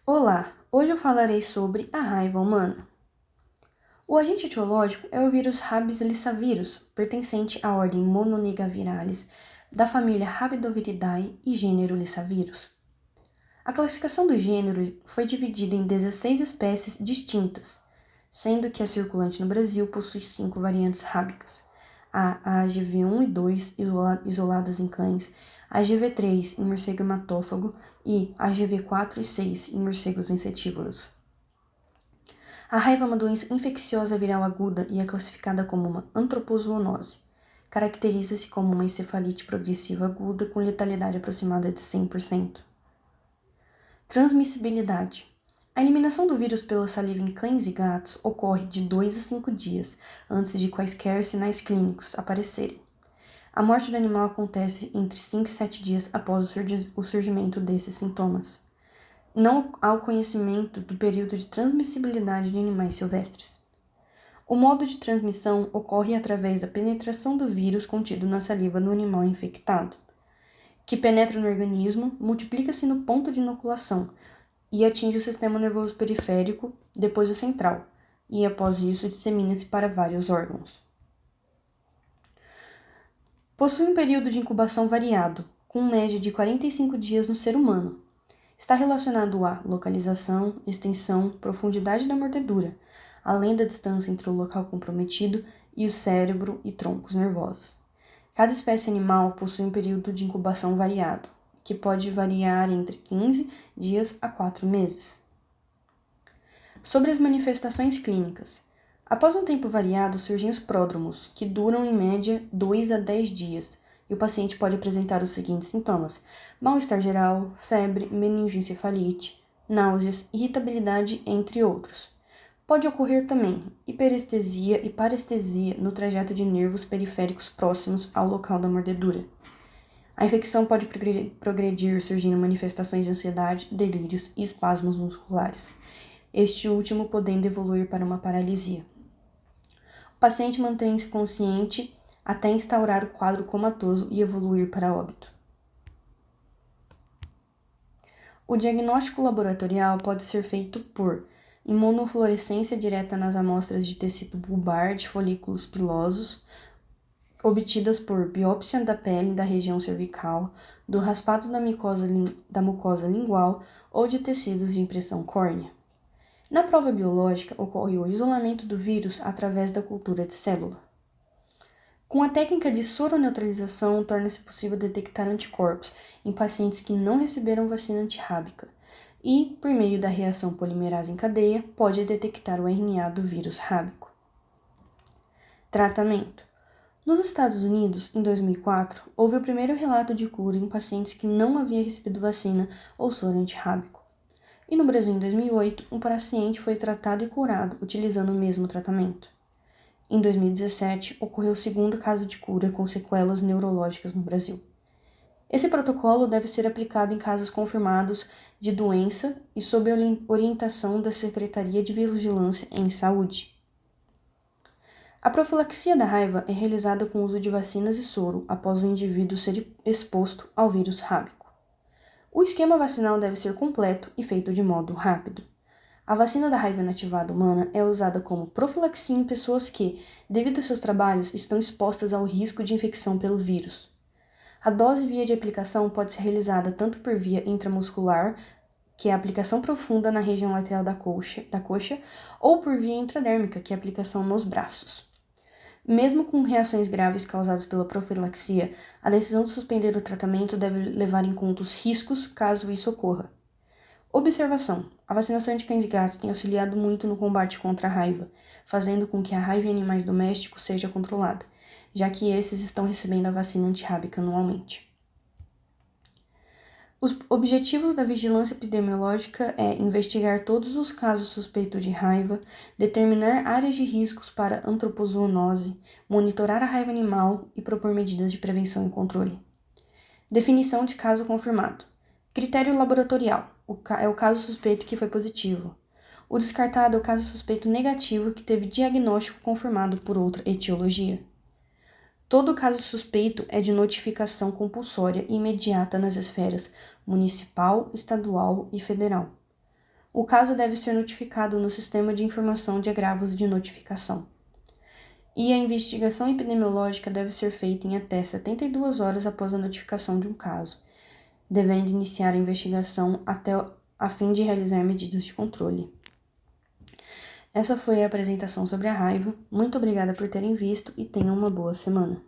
Olá, hoje eu falarei sobre a raiva humana. O agente etiológico é o vírus Rabies-Lyssavirus, pertencente à ordem Mononegaviridae, da família Rabidoviridae e gênero Lyssavirus. A classificação do gênero foi dividida em 16 espécies distintas, sendo que a circulante no Brasil possui 5 variantes rábicas. A AGV1 e 2, isoladas em cães, a AGV3 em morcego hematófago e a AGV4 e 6 em morcegos insetívoros. A raiva é uma doença infecciosa viral aguda e é classificada como uma antropozoonose. Caracteriza-se como uma encefalite progressiva aguda com letalidade aproximada de 100%. Transmissibilidade. A eliminação do vírus pela saliva em cães e gatos ocorre de 2 a 5 dias antes de quaisquer sinais clínicos aparecerem. A morte do animal acontece entre 5 e 7 dias após o surgimento desses sintomas. Não há o conhecimento do período de transmissibilidade de animais silvestres. O modo de transmissão ocorre através da penetração do vírus contido na saliva do animal infectado, que penetra no organismo, multiplica-se no ponto de inoculação e atinge o sistema nervoso periférico, depois o central, e após isso dissemina-se para vários órgãos. Possui um período de incubação variado, com média de 45 dias no ser humano. Está relacionado à localização, extensão, profundidade da mordedura, além da distância entre o local comprometido e o cérebro e troncos nervosos. Cada espécie animal possui um período de incubação variado, que pode variar entre 15 dias a 4 meses. Sobre as manifestações clínicas. Após um tempo variado, surgem os pródromos, que duram em média 2 a 10 dias, e o paciente pode apresentar os seguintes sintomas: mal-estar geral, febre, meningoencefalite, náuseas, irritabilidade, entre outros. Pode ocorrer também hiperestesia e parestesia no trajeto de nervos periféricos próximos ao local da mordedura. A infecção pode progredir, surgindo manifestações de ansiedade, delírios e espasmos musculares, este último podendo evoluir para uma paralisia. O paciente mantém-se consciente até instaurar o quadro comatoso e evoluir para óbito. O diagnóstico laboratorial pode ser feito por imunofluorescência direta nas amostras de tecido bulbar de folículos pilosos, obtidas por biópsia da pele da região cervical, do raspado da mucosa lingual ou de tecidos de impressão córnea. Na prova biológica, ocorre o isolamento do vírus através da cultura de célula. Com a técnica de soroneutralização, torna-se possível detectar anticorpos em pacientes que não receberam vacina antirrábica e, por meio da reação polimerase em cadeia, pode detectar o RNA do vírus rábico. Tratamento. Nos Estados Unidos, em 2004, houve o primeiro relato de cura em pacientes que não haviam recebido vacina ou soro antirrábico. E no Brasil, em 2008, um paciente foi tratado e curado utilizando o mesmo tratamento. Em 2017, ocorreu o segundo caso de cura com sequelas neurológicas no Brasil. Esse protocolo deve ser aplicado em casos confirmados de doença e sob orientação da Secretaria de Vigilância em Saúde. A profilaxia da raiva é realizada com o uso de vacinas e soro após o indivíduo ser exposto ao vírus rábico. O esquema vacinal deve ser completo e feito de modo rápido. A vacina da raiva inativada humana é usada como profilaxia em pessoas que, devido a seus trabalhos, estão expostas ao risco de infecção pelo vírus. A dose e via de aplicação pode ser realizada tanto por via intramuscular, que é a aplicação profunda na região lateral da coxa, ou por via intradérmica, que é a aplicação nos braços. Mesmo com reações graves causadas pela profilaxia, a decisão de suspender o tratamento deve levar em conta os riscos caso isso ocorra. Observação: a vacinação de cães e gatos tem auxiliado muito no combate contra a raiva, fazendo com que a raiva em animais domésticos seja controlada, já que esses estão recebendo a vacina antirrábica anualmente. Os objetivos da vigilância epidemiológica é investigar todos os casos suspeitos de raiva, determinar áreas de riscos para antropozoonose, monitorar a raiva animal e propor medidas de prevenção e controle. Definição de caso confirmado. Critério laboratorial. É o caso suspeito que foi positivo. O descartado é o caso suspeito negativo que teve diagnóstico confirmado por outra etiologia. Todo caso suspeito é de notificação compulsória e imediata nas esferas municipal, estadual e federal. O caso deve ser notificado no Sistema de Informação de Agravos de Notificação. E a investigação epidemiológica deve ser feita em até 72 horas após a notificação de um caso, devendo iniciar a investigação a fim de realizar medidas de controle. Essa foi a apresentação sobre a raiva. Muito obrigada por terem visto e tenham uma boa semana.